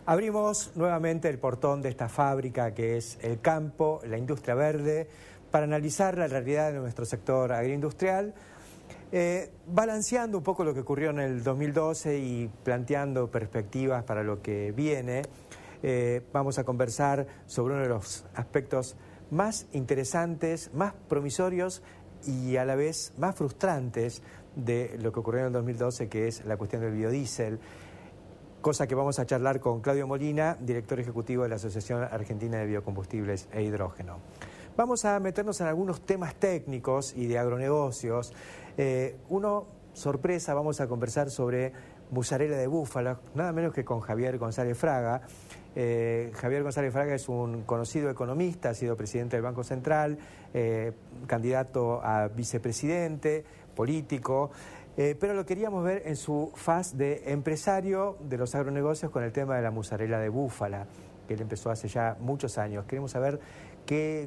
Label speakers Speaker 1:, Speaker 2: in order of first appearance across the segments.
Speaker 1: Abrimos nuevamente el portón de esta fábrica que es el campo, la industria verde, para analizar la realidad de nuestro sector agroindustrial, balanceando un poco lo que ocurrió en el 2012 y planteando perspectivas para lo que viene. Vamos a conversar sobre uno de los aspectos más interesantes, más promisorios y a la vez más frustrantes de lo que ocurrió en el 2012, que es la cuestión del biodiesel. Cosa que vamos a charlar con Claudio Molina, director ejecutivo de la Asociación Argentina de Biocombustibles e Hidrógeno. Vamos a meternos en algunos temas técnicos y de agronegocios. Sorpresa, vamos a conversar sobre mozzarella de búfala, nada menos que con Javier González Fraga. Javier González Fraga es un conocido economista, ha sido presidente del Banco Central, candidato a vicepresidente, político. Pero lo queríamos ver en su faz de empresario de los agronegocios con el tema de la mozzarella de búfala, que él empezó hace ya muchos años. Queremos saber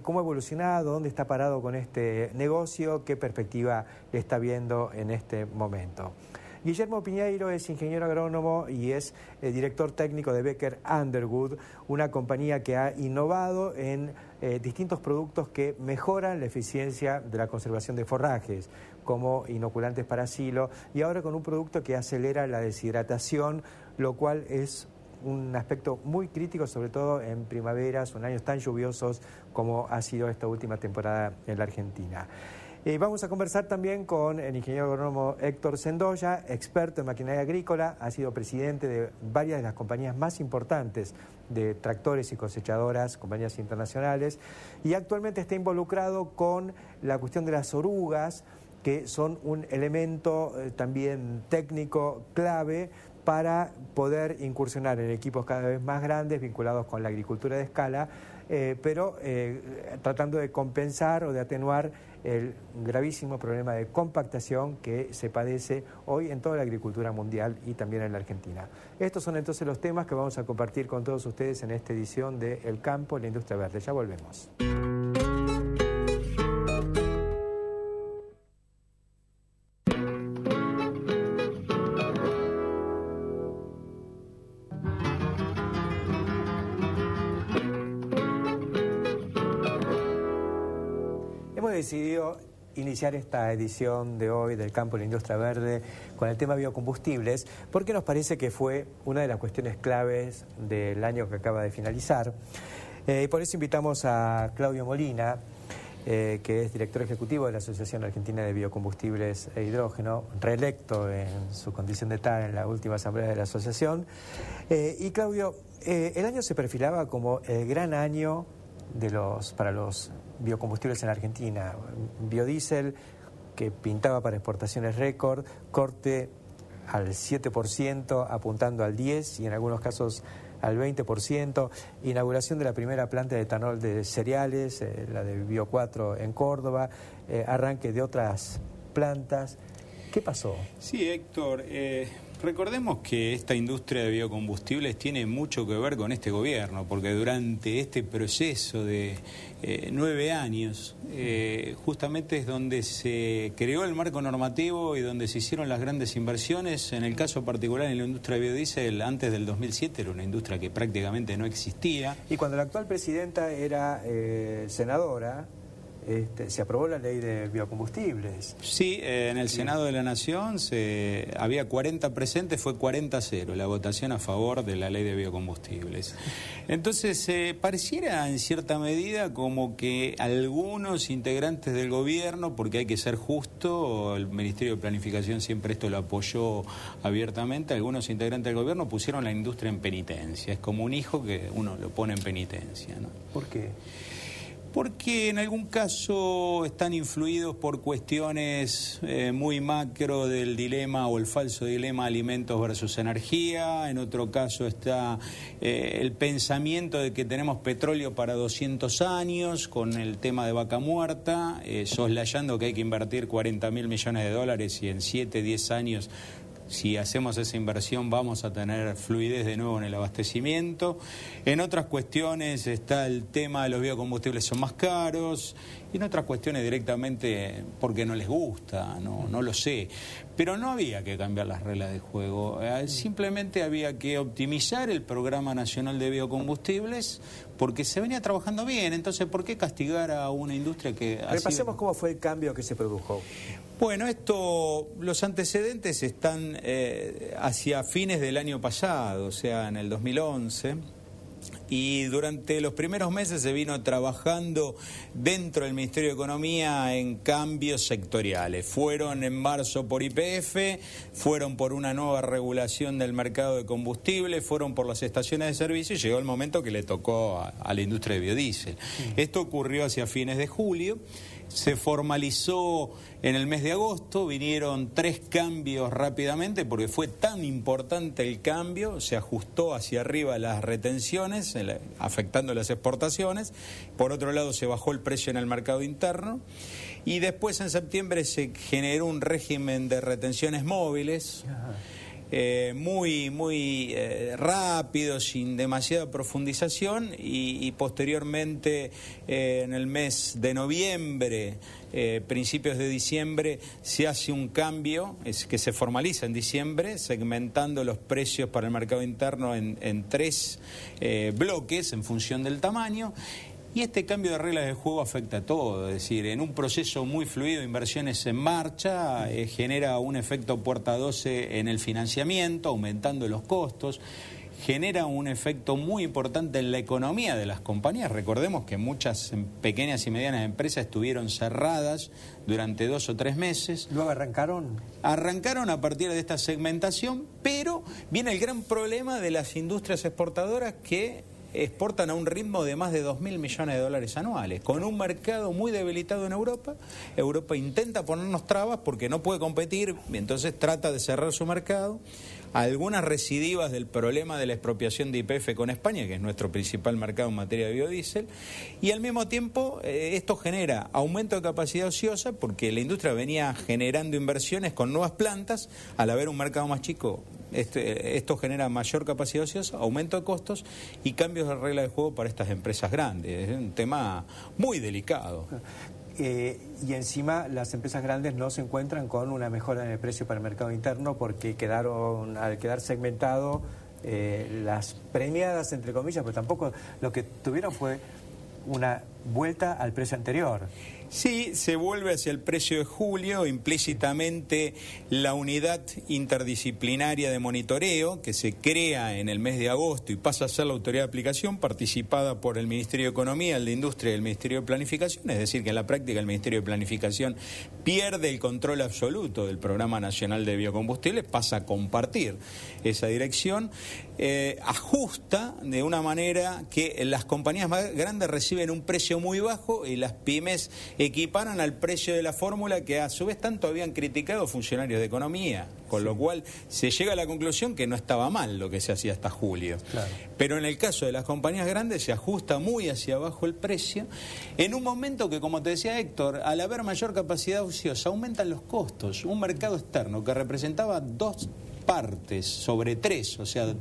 Speaker 1: cómo ha evolucionado, dónde está parado con este negocio, qué perspectiva le está viendo en este momento. Guillermo Piñeiro es ingeniero agrónomo y es director técnico de Becker Underwood, una compañía que ha innovado en distintos productos que mejoran la eficiencia de la conservación de forrajes, como inoculantes para silo, y ahora con un producto que acelera la deshidratación, lo cual es un aspecto muy crítico, sobre todo en primaveras o en años tan lluviosos como ha sido esta última temporada en la Argentina. Vamos a conversar también con el ingeniero agrónomo Héctor Sendoya, experto en maquinaria agrícola, ha sido presidente de varias de las compañías más importantes de tractores y cosechadoras, compañías internacionales, y actualmente está involucrado con la cuestión de las orugas, que son un elemento también técnico clave para poder incursionar en equipos cada vez más grandes vinculados con la agricultura de escala, pero tratando de compensar o de atenuar el gravísimo problema de compactación que se padece hoy en toda la agricultura mundial y también en la Argentina. Estos son entonces los temas que vamos a compartir con todos ustedes en esta edición de El Campo, la Industria Verde. Ya volvemos. Hemos decidido iniciar esta edición de hoy del Campo de la Industria Verde con el tema biocombustibles porque nos parece que fue una de las cuestiones claves del año que acaba de finalizar. Y por eso invitamos a Claudio Molina, que es director ejecutivo de la Asociación Argentina de Biocombustibles e Hidrógeno, reelecto en su condición de tal en la última asamblea de la asociación. Y Claudio, el año se perfilaba como el gran año para los biocombustibles en la Argentina. Biodiesel que pintaba para exportaciones récord, corte al 7%, apuntando al 10% y en algunos casos al 20%, inauguración de la primera planta de etanol de cereales, la de Bio 4 en Córdoba, arranque de otras plantas. ¿Qué pasó?
Speaker 2: Sí, Héctor, recordemos que esta industria de biocombustibles tiene mucho que ver con este gobierno, porque durante este proceso de 9 años, justamente es donde se creó el marco normativo y donde se hicieron las grandes inversiones. En el caso particular en la industria de biodiesel, antes del 2007 era una industria que prácticamente no existía.
Speaker 1: Y cuando la actual presidenta era senadora, se aprobó la ley de biocombustibles.
Speaker 2: Sí, en el Senado de la Nación había 40 presentes, fue 40-0 la votación a favor de la ley de biocombustibles. Entonces, pareciera en cierta medida como que algunos integrantes del gobierno, porque hay que ser justo, el Ministerio de Planificación siempre esto lo apoyó abiertamente, algunos integrantes del gobierno pusieron la industria en penitencia. Es como un hijo que uno lo pone en penitencia, ¿no?
Speaker 1: ¿Por qué?
Speaker 2: Porque en algún caso están influidos por cuestiones muy macro del dilema o el falso dilema alimentos versus energía. En otro caso está el pensamiento de que tenemos petróleo para 200 años con el tema de Vaca Muerta, soslayando que hay que invertir 40.000 millones de dólares y en 7, 10 años si hacemos esa inversión vamos a tener fluidez de nuevo en el abastecimiento. En otras cuestiones está el tema de los biocombustibles son más caros y en otras cuestiones directamente porque no les gusta, no lo sé. Pero no había que cambiar las reglas de juego, simplemente había que optimizar el Programa Nacional de Biocombustibles porque se venía trabajando bien. Entonces, ¿por qué castigar a una industria que...
Speaker 1: Repasemos cómo fue el cambio que se produjo.
Speaker 2: Bueno, los antecedentes están hacia fines del año pasado, o sea, en el 2011. Y durante los primeros meses se vino trabajando dentro del Ministerio de Economía en cambios sectoriales. Fueron en marzo por YPF, fueron por una nueva regulación del mercado de combustible, fueron por las estaciones de servicio y llegó el momento que le tocó a la industria de biodiesel. Esto ocurrió hacia fines de julio. Se formalizó en el mes de agosto, vinieron 3 cambios rápidamente porque fue tan importante el cambio, se ajustó hacia arriba las retenciones, afectando las exportaciones. Por otro lado, se bajó el precio en el mercado interno. Y después, en septiembre, se generó un régimen de retenciones móviles. Muy rápido, sin demasiada profundización, y posteriormente en el mes de noviembre, principios de diciembre, se hace un cambio que se formaliza en diciembre, segmentando los precios para el mercado interno en 3 bloques en función del tamaño. Y este cambio de reglas de juego afecta a todo, es decir, en un proceso muy fluido, inversiones en marcha, genera un efecto puerta 12 en el financiamiento, aumentando los costos, genera un efecto muy importante en la economía de las compañías. Recordemos que muchas pequeñas y medianas empresas estuvieron cerradas durante 2 o 3 meses.
Speaker 1: ¿Luego arrancaron?
Speaker 2: Arrancaron a partir de esta segmentación, pero viene el gran problema de las industrias exportadoras que exportan a un ritmo de más de 2.000 millones de dólares anuales, con un mercado muy debilitado en Europa. Europa intenta ponernos trabas porque no puede competir, entonces trata de cerrar su mercado. Algunas recidivas del problema de la expropiación de YPF con España, que es nuestro principal mercado en materia de biodiesel, y al mismo tiempo esto genera aumento de capacidad ociosa porque la industria venía generando inversiones con nuevas plantas. Al haber un mercado más chico, esto genera mayor capacidad ociosa, aumento de costos y cambios de regla de juego para estas empresas grandes. Es un tema muy delicado.
Speaker 1: Y encima las empresas grandes no se encuentran con una mejora en el precio para el mercado interno porque al quedar segmentado las premiadas, entre comillas, pero tampoco lo que tuvieron fue una vuelta al precio anterior.
Speaker 2: Sí, se vuelve hacia el precio de julio, implícitamente la unidad interdisciplinaria de monitoreo que se crea en el mes de agosto y pasa a ser la autoridad de aplicación participada por el Ministerio de Economía, el de Industria y el Ministerio de Planificación, es decir, que en la práctica el Ministerio de Planificación pierde el control absoluto del Programa Nacional de Biocombustibles, pasa a compartir esa dirección, ajusta de una manera que las compañías más grandes reciben un precio muy bajo y las pymes equiparan al precio de la fórmula que a su vez tanto habían criticado funcionarios de economía, con lo cual se llega a la conclusión que no estaba mal lo que se hacía hasta julio.
Speaker 1: Claro.
Speaker 2: Pero en el caso de las compañías grandes se ajusta muy hacia abajo el precio, en un momento que, como te decía Héctor, al haber mayor capacidad ociosa aumentan los costos. Un mercado externo que representaba 2 partes sobre 3, o sea,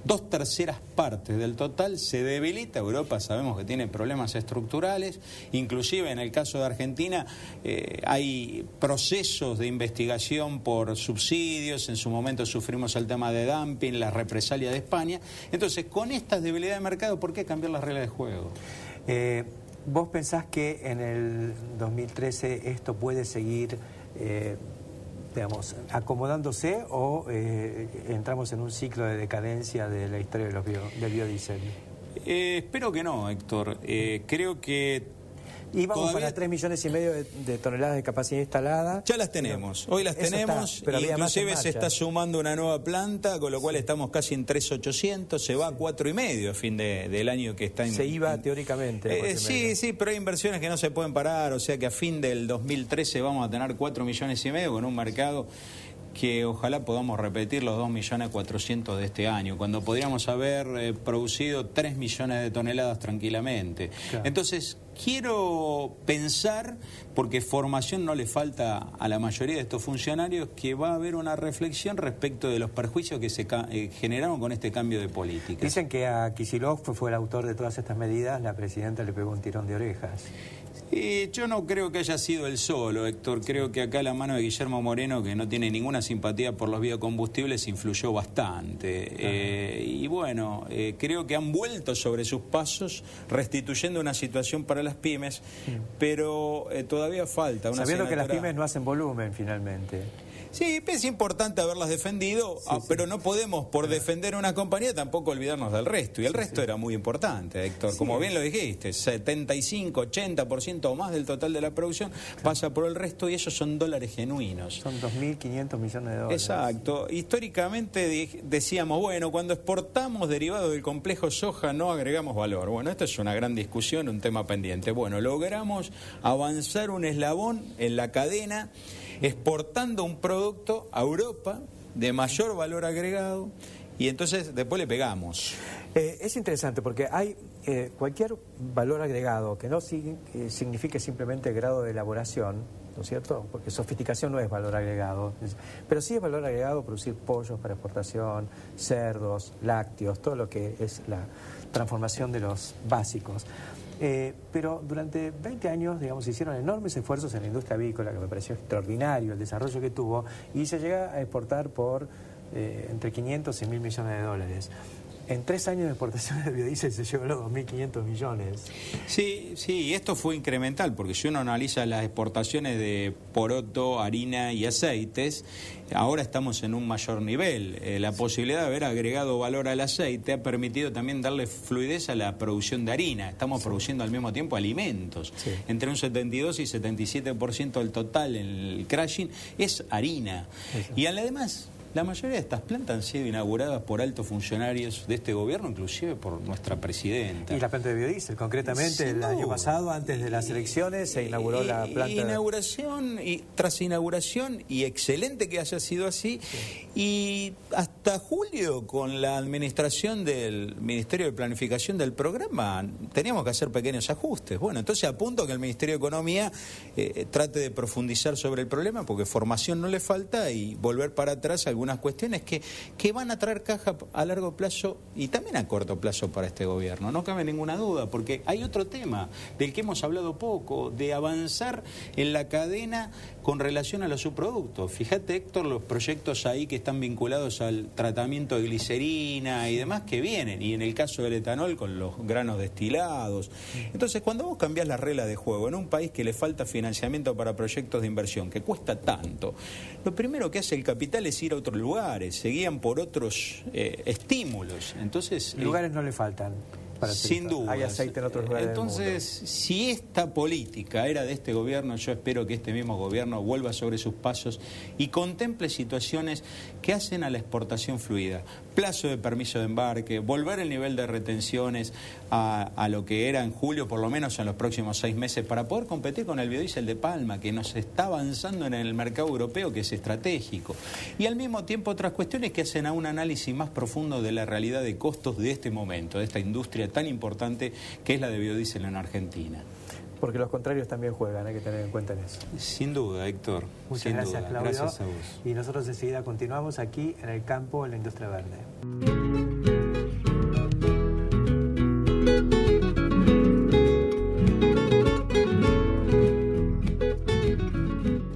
Speaker 2: 2/3 partes del total, se debilita. Europa sabemos que tiene problemas estructurales, inclusive en el caso de Argentina hay procesos de investigación por subsidios, en su momento sufrimos el tema de dumping, la represalia de España. Entonces, con estas debilidades de mercado, ¿por qué cambiar las reglas de juego?
Speaker 1: ¿Vos pensás que en el 2013 esto puede seguir digamos, acomodándose o entramos en un ciclo de decadencia de la historia del biodiesel?
Speaker 2: Espero que no, Héctor. Creo que
Speaker 1: íbamos para 3,5 millones de toneladas de capacidad instalada.
Speaker 2: Ya las tenemos, hoy las tenemos,
Speaker 1: pero
Speaker 2: inclusive se está sumando una nueva planta, con lo cual estamos casi en 3,800, se va a 4,5 a fin del año que está en...
Speaker 1: Se iba teóricamente.
Speaker 2: Sí, pero hay inversiones que no se pueden parar, o sea que a fin del 2013 vamos a tener 4,5 millones con un mercado que ojalá podamos repetir los 2.400.000 de este año, cuando podríamos haber producido 3 millones de toneladas tranquilamente. Claro. Entonces, quiero pensar, porque formación no le falta a la mayoría de estos funcionarios, que va a haber una reflexión respecto de los perjuicios que se generaron con este cambio de política.
Speaker 1: Dicen que a Kicillof fue el autor de todas estas medidas, la presidenta le pegó un tirón de orejas.
Speaker 2: Yo no creo que haya sido el solo, Héctor. Creo que acá la mano de Guillermo Moreno, que no tiene ninguna simpatía por los biocombustibles, influyó bastante. Y bueno, creo que han vuelto sobre sus pasos, restituyendo una situación para las pymes, pero todavía falta una
Speaker 1: sabiendo que las pymes no hacen volumen finalmente.
Speaker 2: Sí, es importante haberlas defendido, pero no podemos, por defender una compañía, tampoco olvidarnos del resto. Y el resto era muy importante, Héctor. Como bien lo dijiste, 75, 80% o más del total de la producción pasa por el resto y esos son dólares genuinos.
Speaker 1: Son 2.500 millones de dólares.
Speaker 2: Exacto. Históricamente decíamos, bueno, cuando exportamos derivados del complejo soja no agregamos valor. Bueno, esto es una gran discusión, un tema pendiente. Bueno, logramos avanzar un eslabón en la cadena, exportando un producto a Europa de mayor valor agregado y entonces después le pegamos.
Speaker 1: Es interesante porque hay cualquier valor agregado que no signifique simplemente grado de elaboración, ¿no es cierto? Porque sofisticación no es valor agregado, pero sí es valor agregado producir pollos para exportación, cerdos, lácteos, todo lo que es la transformación de los básicos. Pero durante 20 años, digamos, se hicieron enormes esfuerzos en la industria avícola, que me pareció extraordinario el desarrollo que tuvo, y se llega a exportar por entre 500 y 1.000 millones de dólares. En 3 años de exportación de biodiesel se llegó a los 2.500 millones.
Speaker 2: Sí, y esto fue incremental, porque si uno analiza las exportaciones de poroto, harina y aceites, ahora estamos en un mayor nivel. La posibilidad de haber agregado valor al aceite ha permitido también darle fluidez a la producción de harina. Estamos produciendo al mismo tiempo alimentos. Entre un 72 y 77% del total en el crushing es harina. Y además, la mayoría de estas plantas han sido inauguradas por altos funcionarios de este gobierno, inclusive por nuestra presidenta.
Speaker 1: Y la planta de biodiesel, concretamente, el año pasado, antes de las elecciones, se inauguró la planta.
Speaker 2: Inauguración y tras inauguración, y excelente que haya sido así, y hasta julio, con la administración del Ministerio de Planificación del programa, teníamos que hacer pequeños ajustes. Bueno, entonces apunto que el Ministerio de Economía trate de profundizar sobre el problema, porque formación no le falta, y volver para atrás algunas cuestiones que van a traer caja a largo plazo y también a corto plazo para este gobierno. No cabe ninguna duda, porque hay otro tema del que hemos hablado poco, de avanzar en la cadena con relación a los subproductos. Fíjate, Héctor, los proyectos ahí que están vinculados al tratamiento de glicerina y demás que vienen, y en el caso del etanol con los granos destilados. Entonces, cuando vos cambiás las reglas de juego en un país que le falta financiamiento para proyectos de inversión, que cuesta tanto, lo primero que hace el capital es ir a otros lugares, se guían por otros estímulos. Entonces,
Speaker 1: lugares no le faltan.
Speaker 2: Sin duda.
Speaker 1: Hay aceite en otros lugares.
Speaker 2: Entonces, si esta política era de este gobierno, yo espero que este mismo gobierno vuelva sobre sus pasos y contemple situaciones que hacen a la exportación fluida. Plazo de permiso de embarque, volver el nivel de retenciones a lo que era en julio, por lo menos en los próximos 6 meses, para poder competir con el biodiesel de palma, que nos está avanzando en el mercado europeo, que es estratégico. Y al mismo tiempo otras cuestiones que hacen a un análisis más profundo de la realidad de costos de este momento, de esta industria tan importante que es la de biodiesel en Argentina.
Speaker 1: Porque los contrarios también juegan, hay que tener en cuenta en eso.
Speaker 2: Sin duda, Héctor.
Speaker 1: Muchas gracias, Claudio.
Speaker 2: Gracias a vos.
Speaker 1: Y nosotros enseguida continuamos aquí en el campo, en la industria verde.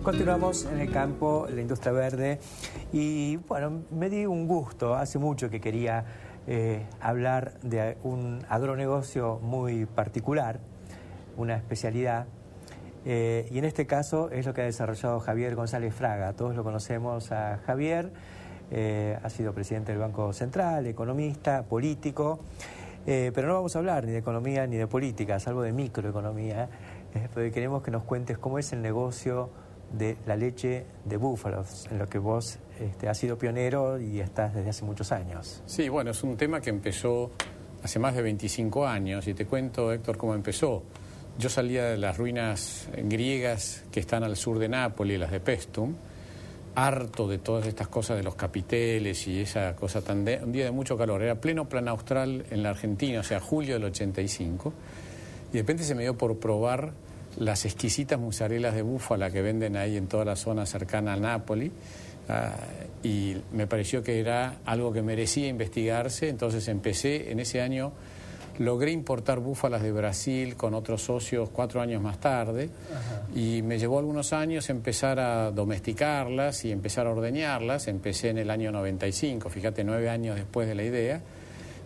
Speaker 1: Continuamos en el campo, en la industria verde. Y bueno, me di un gusto, hace mucho que quería hablar de un agronegocio muy particular, una especialidad, y en este caso es lo que ha desarrollado Javier González Fraga. Todos lo conocemos a Javier, ha sido presidente del Banco Central, economista, político, pero no vamos a hablar ni de economía ni de política, salvo de microeconomía, porque queremos que nos cuentes cómo es el negocio de la leche de búfalos, en lo que vos has sido pionero y estás desde hace muchos años.
Speaker 3: Sí, bueno, es un tema que empezó hace más de 25 años y te cuento, Héctor, cómo empezó. Yo salía de las ruinas griegas que están al sur de Nápoles, las de Paestum, harto de todas estas cosas de los capiteles y esa cosa un día de mucho calor. Era pleno plan austral en la Argentina, o sea, julio del 85, y de repente se me dio por probar las exquisitas mozzarellas de búfala que venden ahí en toda la zona cercana a Nápoles, y me pareció que era algo que merecía investigarse. Entonces empecé en ese año logré importar búfalas de Brasil con otros socios 4 años más tarde. Y me llevó algunos años empezar a domesticarlas y empezar a ordeñarlas. Empecé en el año 95, fíjate, 9 años después de la idea.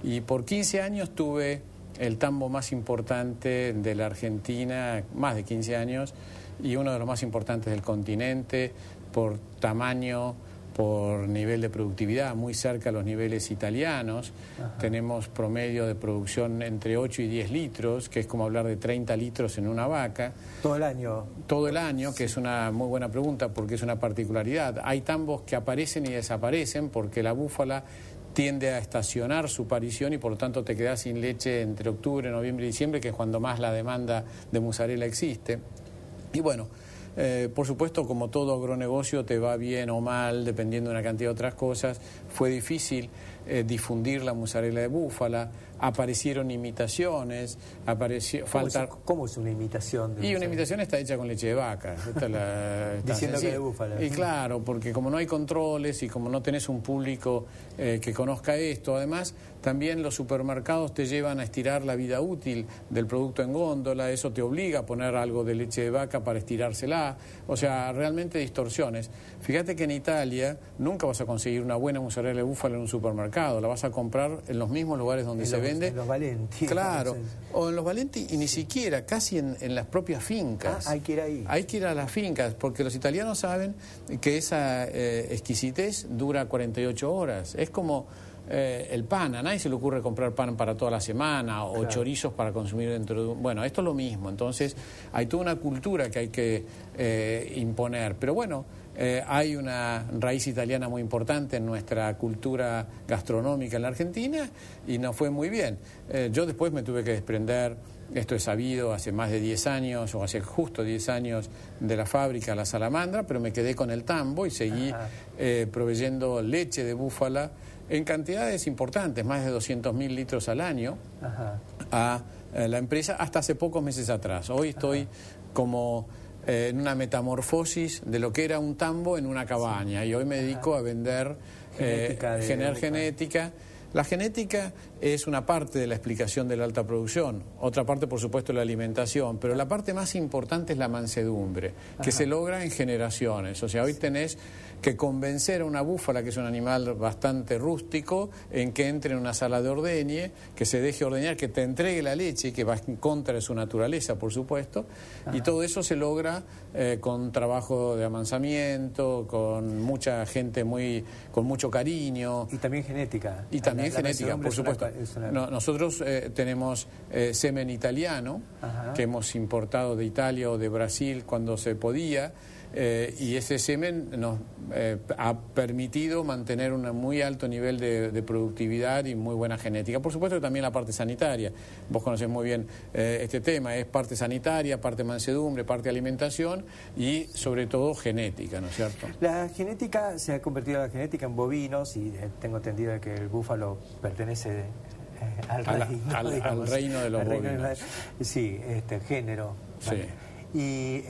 Speaker 3: Y por 15 años tuve el tambo más importante de la Argentina, más de 15 años, y uno de los más importantes del continente, por tamaño, por nivel de productividad, muy cerca a los niveles italianos. Tenemos promedio de producción entre 8 y 10 litros, que es como hablar de 30 litros en una vaca.
Speaker 1: ¿Todo el año?
Speaker 3: Todo el año, que es una muy buena pregunta porque es una particularidad. Hay tambos que aparecen y desaparecen porque la búfala tiende a estacionar su parición y por lo tanto te quedas sin leche entre octubre, noviembre y diciembre, que es cuando más la demanda de mozzarella existe. Y bueno, por supuesto, como todo agronegocio, te va bien o mal, dependiendo de una cantidad de otras cosas. Fue difícil difundir la mozzarella de búfala, aparecieron imitaciones,
Speaker 1: ¿Cómo es una imitación?
Speaker 3: Y una imitación está hecha con leche de vaca.
Speaker 1: Diciendo que de búfala.
Speaker 3: Y claro, porque como no hay controles y como no tenés un público que conozca esto, además también los supermercados te llevan a estirar la vida útil del producto en góndola, eso te obliga a poner algo de leche de vaca para estirársela, o sea, realmente distorsiones. Fíjate que en Italia nunca vas a conseguir una buena mozzarella de búfala en un supermercado, la vas a comprar en los mismos lugares donde se vende.
Speaker 1: En los Valenti.
Speaker 3: Claro, o en los Valenti y ni siquiera, casi en las propias fincas.
Speaker 1: Hay que ir ahí.
Speaker 3: Hay que ir a las fincas, porque los italianos saben que esa exquisitez dura 48 horas. Es como el pan, a nadie se le ocurre comprar pan para toda la semana o chorizos para consumir dentro de un... Bueno, esto es lo mismo, entonces hay toda una cultura que hay que imponer, pero bueno, hay una raíz italiana muy importante en nuestra cultura gastronómica en la Argentina y nos fue muy bien. Yo después me tuve que desprender, esto es sabido, hace más de 10 años o hace justo 10 años de la fábrica La Salamandra, pero me quedé con el tambo y seguí proveyendo leche de búfala en cantidades importantes, más de 200.000 litros al año a la empresa hasta hace pocos meses atrás. Hoy estoy como en una metamorfosis de lo que era un tambo en una cabaña y hoy me dedico a vender generar genética. La genética es una parte de la explicación de la alta producción, otra parte por supuesto la alimentación, pero la parte más importante es la mansedumbre, que se logra en generaciones. O sea, hoy tenés que convencer a una búfala, que es un animal bastante rústico, en que entre en una sala de ordeñe, que se deje ordeñar, que te entregue la leche, que va en contra de su naturaleza, por supuesto, y todo eso se logra con trabajo de amansamiento, con mucha gente con mucho cariño.
Speaker 1: Y también genética.
Speaker 3: Y también genética, por supuesto. Nosotros tenemos semen italiano, que hemos importado de Italia o de Brasil cuando se podía, y ese semen nos ha permitido mantener un muy alto nivel de productividad y muy buena genética. Por supuesto que también la parte sanitaria. Vos conocés muy bien este tema, es parte sanitaria, parte mansedumbre, parte alimentación y sobre todo genética, ¿no es cierto?
Speaker 1: La genética, se ha convertido la genética en bovinos y tengo entendido que el búfalo pertenece al
Speaker 3: reino de los bovinos.
Speaker 1: Sí, género.
Speaker 3: Sí.
Speaker 1: Vale. Y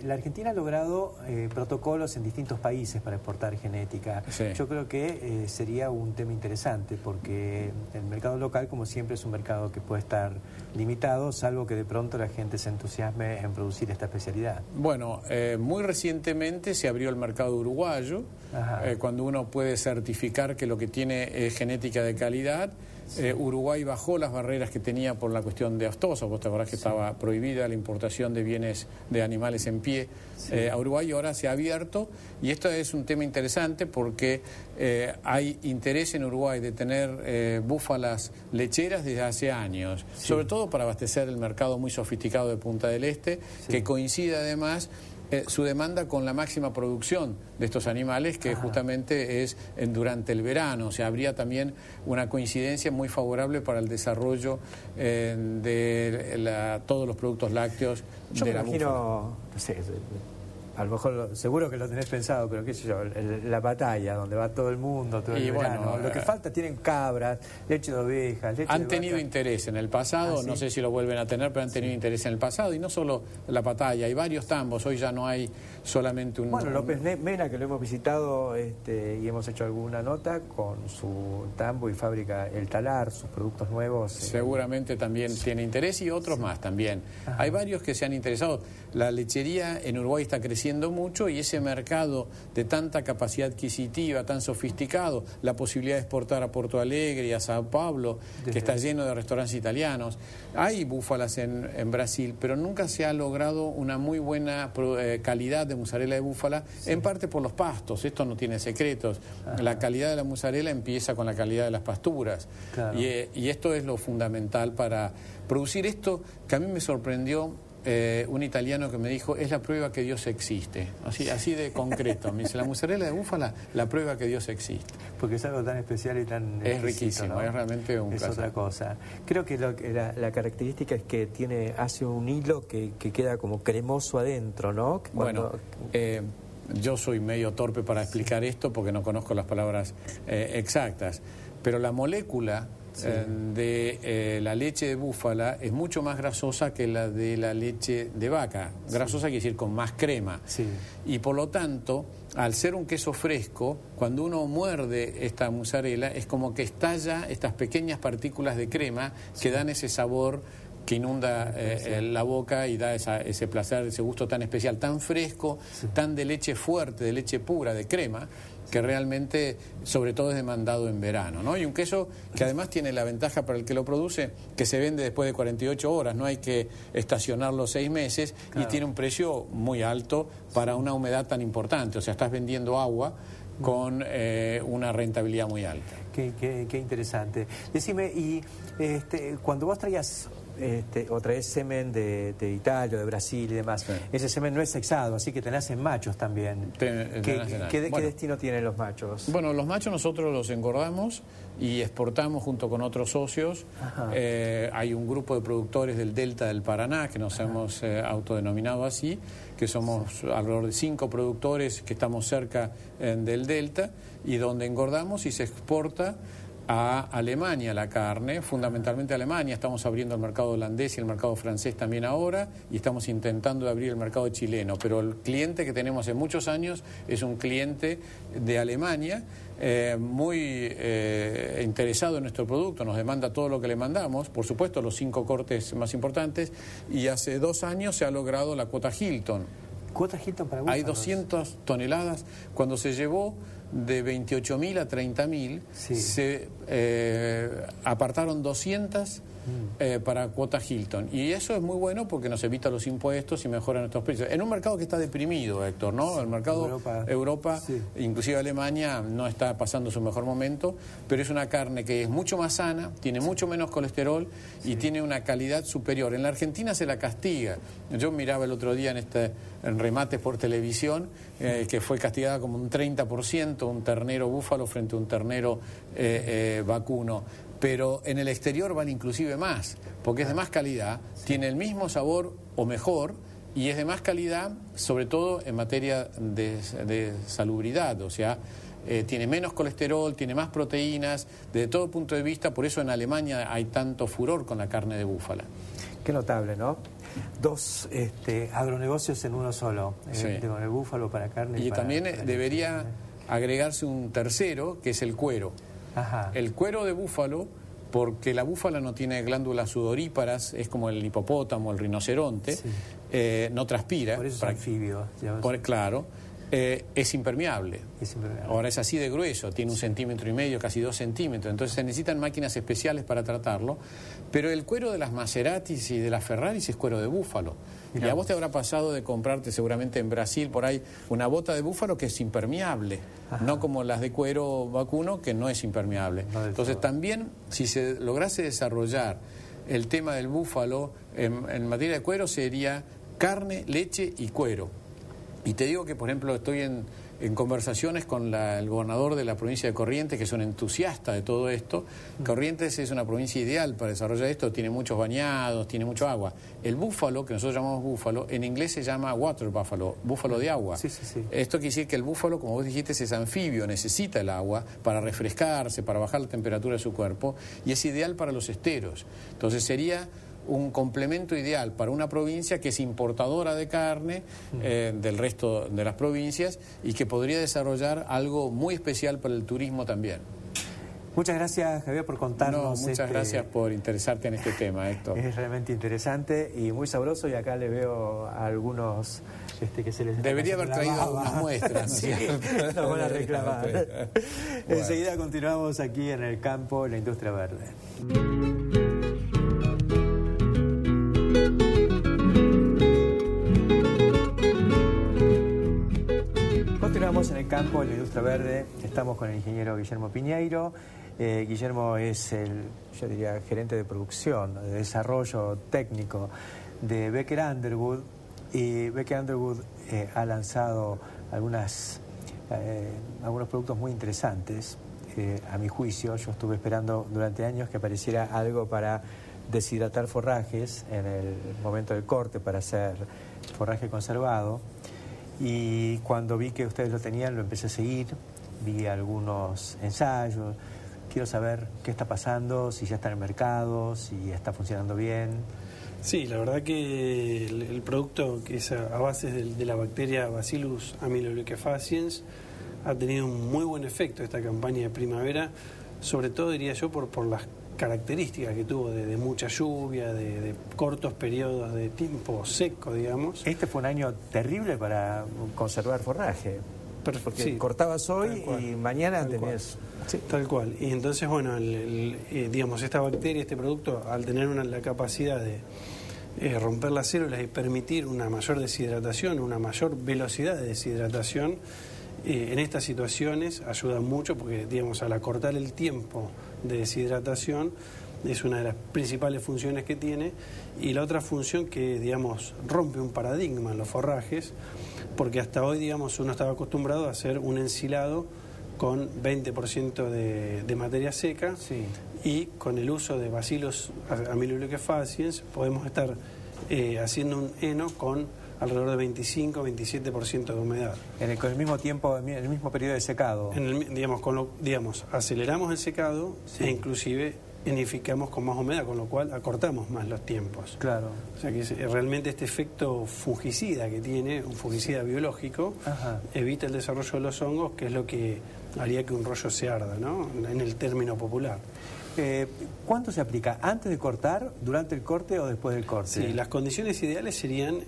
Speaker 1: la Argentina ha logrado protocolos en distintos países para exportar genética.
Speaker 3: Sí.
Speaker 1: Yo creo que sería un tema interesante porque el mercado local, como siempre, es un mercado que puede estar limitado, salvo que de pronto la gente se entusiasme en producir esta especialidad.
Speaker 3: Bueno, muy recientemente se abrió el mercado uruguayo, cuando uno puede certificar que lo que tiene es genética de calidad. Uruguay bajó las barreras que tenía por la cuestión de aftosa. Vos te acordás que estaba prohibida la importación de bienes de animales en pie a Uruguay, y ahora se ha abierto, y esto es un tema interesante porque hay interés en Uruguay de tener búfalas lecheras desde hace años, sobre todo para abastecer el mercado muy sofisticado de Punta del Este, que coincide además su demanda con la máxima producción de estos animales, que justamente es durante el verano. O sea, habría también una coincidencia muy favorable para el desarrollo de todos los productos lácteos de la búfala.
Speaker 1: Yo me imagino, no sé, a lo mejor, seguro que lo tenés pensado, pero qué sé yo, la batalla, donde va todo el mundo, todo el verano.
Speaker 3: Bueno,
Speaker 1: lo que falta, tienen cabras, leche de ovejas, leche
Speaker 3: han
Speaker 1: de
Speaker 3: tenido
Speaker 1: vaca.
Speaker 3: interés en el pasado,
Speaker 1: ¿Sí?
Speaker 3: No sé si lo vuelven a tener, pero han tenido interés en el pasado, y no solo la batalla, hay varios tambos, hoy ya no hay solamente un...
Speaker 1: Bueno, López Mena, que lo hemos visitado y hemos hecho alguna nota con su tambo y fábrica El Talar, sus productos nuevos.
Speaker 3: Seguramente también tiene interés, y otros más también.
Speaker 1: Ajá.
Speaker 3: Hay varios que se han interesado. La lechería en Uruguay está creciendo mucho, y ese mercado de tanta capacidad adquisitiva, tan sofisticado, la posibilidad de exportar a Porto Alegre y a Sao Paulo, que está lleno de restaurantes italianos. Hay búfalas en Brasil, pero nunca se ha logrado una muy buena calidad de mozzarella de búfala, en parte por los pastos. Esto no tiene secretos.
Speaker 1: Ajá.
Speaker 3: La calidad de la mozzarella empieza con la calidad de las pasturas.
Speaker 1: Claro.
Speaker 3: Y esto es lo fundamental para producir esto, que a mí me sorprendió. Un italiano que me dijo, es la prueba que Dios existe, así de concreto. Me dice, la mozzarella de búfala, la prueba que Dios existe.
Speaker 1: Porque es algo tan especial y tan
Speaker 3: Es riquísimo, ¿no? Es realmente un placer.
Speaker 1: Es otra cosa. Creo que la característica es que hace un hilo que queda como cremoso adentro, ¿no?
Speaker 3: Bueno, yo soy medio torpe para explicar esto porque no conozco las palabras exactas, pero la molécula de la leche de búfala es mucho más grasosa que la de la leche de vaca. Grasosa quiere decir con más crema.
Speaker 1: Sí.
Speaker 3: Y por lo tanto, al ser un queso fresco, cuando uno muerde esta mozzarella, es como que estalla estas pequeñas partículas de crema que dan ese sabor que inunda la boca y da ese placer, ese gusto tan especial, tan fresco, tan de leche fuerte, de leche pura, de crema, que realmente, sobre todo, es demandado en verano, ¿no? Y un queso que además tiene la ventaja para el que lo produce, que se vende después de 48 horas, no hay que estacionarlo 6 meses, claro. Y tiene un precio muy alto para una humedad tan importante, o sea, estás vendiendo agua con una rentabilidad muy alta.
Speaker 1: Qué interesante. Decime, y cuando vos traías o traes semen de Italia, de Brasil y demás, sí. Ese semen no es sexado, así que te nacen machos también. ¿Qué destino tienen los machos?
Speaker 3: Bueno, los machos nosotros los engordamos y exportamos junto con otros socios. Hay un grupo de productores del Delta del Paraná que nos hemos autodenominado así, que somos alrededor de 5 productores que estamos cerca del Delta, y donde engordamos y se exporta a Alemania la carne, fundamentalmente a Alemania. Estamos abriendo el mercado holandés y el mercado francés también ahora, y estamos intentando abrir el mercado chileno, pero el cliente que tenemos hace muchos años es un cliente de Alemania, muy interesado en nuestro producto, nos demanda todo lo que le mandamos, por supuesto los 5 cortes más importantes, y hace 2 años se ha logrado la cuota Hilton.
Speaker 1: ¿Cuota Hilton para búfalos?
Speaker 3: Hay 200 toneladas. Cuando se llevó de 28.000 a 30.000, sí. Se apartaron 200 para cuota Hilton. Y eso es muy bueno porque nos evita los impuestos y mejora nuestros precios. En un mercado que está deprimido, Héctor, ¿no? Sí, el mercado Europa sí. Inclusive Alemania, no está pasando su mejor momento, pero es una carne que es mucho más sana, tiene mucho menos colesterol y tiene una calidad superior. En la Argentina se la castiga. Yo miraba el otro día en remates por televisión, que fue castigada como un 30%, un ternero búfalo frente a un ternero vacuno. Pero en el exterior vale inclusive más, porque es de más calidad, tiene el mismo sabor o mejor, y es de más calidad, sobre todo en materia de salubridad, o sea, tiene menos colesterol, tiene más proteínas, desde todo punto de vista. Por eso en Alemania hay tanto furor con la carne de búfala.
Speaker 1: Qué notable, ¿no? 2 agronegocios en uno solo,
Speaker 3: sí.
Speaker 1: Con el búfalo para carne.
Speaker 3: Y también debería agregarse un tercero, que es el cuero.
Speaker 1: Ajá.
Speaker 3: El cuero de búfalo, porque la búfala no tiene glándulas sudoríparas, es como el hipopótamo, el rinoceronte, sí. No transpira.
Speaker 1: Por eso es anfibio.
Speaker 3: Claro. Es impermeable. Ahora es así de grueso, tiene 1,5 centímetros, casi 2 centímetros, entonces se necesitan máquinas especiales para tratarlo, pero el cuero de las Maseratis y de las Ferraris es cuero de búfalo. Mirá. Y a vos te habrá pasado de comprarte seguramente en Brasil por ahí una bota de búfalo que es impermeable, no como las de cuero vacuno que no es impermeable. Entonces también, si se lograse desarrollar el tema del búfalo en materia de cuero, sería carne, leche y cuero. Y te digo que, por ejemplo, estoy en conversaciones con el gobernador de la provincia de Corrientes, que es un entusiasta de todo esto. Corrientes es una provincia ideal para desarrollar esto, tiene muchos bañados, tiene mucho agua. El búfalo, que nosotros llamamos búfalo, en inglés se llama water buffalo, búfalo de agua.
Speaker 1: Sí, sí, sí.
Speaker 3: Esto quiere decir que el búfalo, como vos dijiste, es anfibio, necesita el agua para refrescarse, para bajar la temperatura de su cuerpo, y es ideal para los esteros. Entonces sería un complemento ideal para una provincia que es importadora de carne del resto de las provincias y que podría desarrollar algo muy especial para el turismo también.
Speaker 1: Muchas gracias, Javier, por contarnos.
Speaker 3: Muchas gracias por interesarte en este tema, Héctor.
Speaker 1: Es realmente interesante y muy sabroso, y acá le veo a algunos que se les...
Speaker 3: Debería haber traído unas muestras, ¿no?
Speaker 1: Sí, nos van a reclamar.
Speaker 3: Bueno.
Speaker 1: Enseguida continuamos aquí en el campo, en la industria verde. Continuamos en el campo, en la industria verde. Estamos con el ingeniero Guillermo Piñeiro. Guillermo es yo diría, gerente de producción, de desarrollo técnico de Becker Underwood. Y Becker Underwood ha lanzado algunos productos muy interesantes. A mi juicio, yo estuve esperando durante años que apareciera algo para deshidratar forrajes en el momento del corte, para hacer forraje conservado. Y cuando vi que ustedes lo tenían, lo empecé a seguir, vi algunos ensayos. Quiero saber qué está pasando, si ya está en el mercado, si está funcionando bien.
Speaker 4: Sí, la verdad que el producto, que es a base de la bacteria Bacillus amelobulofaciens, ha tenido un muy buen efecto esta campaña de primavera, sobre todo, diría yo, por las características que tuvo de mucha lluvia, de cortos periodos de tiempo seco, digamos.
Speaker 1: Este fue un año terrible para conservar forraje, porque
Speaker 4: sí,
Speaker 1: cortabas hoy y mañana tenías...
Speaker 4: Sí. Tal cual. Y entonces, bueno, digamos, esta bacteria, este producto, al tener la capacidad de romper las células y permitir una mayor deshidratación, una mayor velocidad de deshidratación, en estas situaciones ayuda mucho, porque, digamos, al acortar el tiempo de deshidratación es una de las principales funciones que tiene. Y la otra función que, digamos, rompe un paradigma en los forrajes, porque hasta hoy, digamos, uno estaba acostumbrado a hacer un ensilado con 20% de materia seca, sí, y con el uso de Bacillus amelobulofaciens podemos estar haciendo un heno con alrededor de 25-27% de humedad.
Speaker 1: Con el mismo tiempo, en el mismo periodo de secado.
Speaker 4: Digamos, aceleramos el secado, sí, e inclusive enificamos con más humedad, con lo cual acortamos más los tiempos.
Speaker 1: Claro.
Speaker 4: O sea que realmente este efecto fungicida que tiene, un fungicida biológico, ajá, evita el desarrollo de los hongos, que es lo que haría que un rollo se arda, ¿no?, en el término popular.
Speaker 1: ¿Cuánto se aplica? ¿Antes de cortar, durante el corte o después del corte?
Speaker 4: Sí, las condiciones ideales serían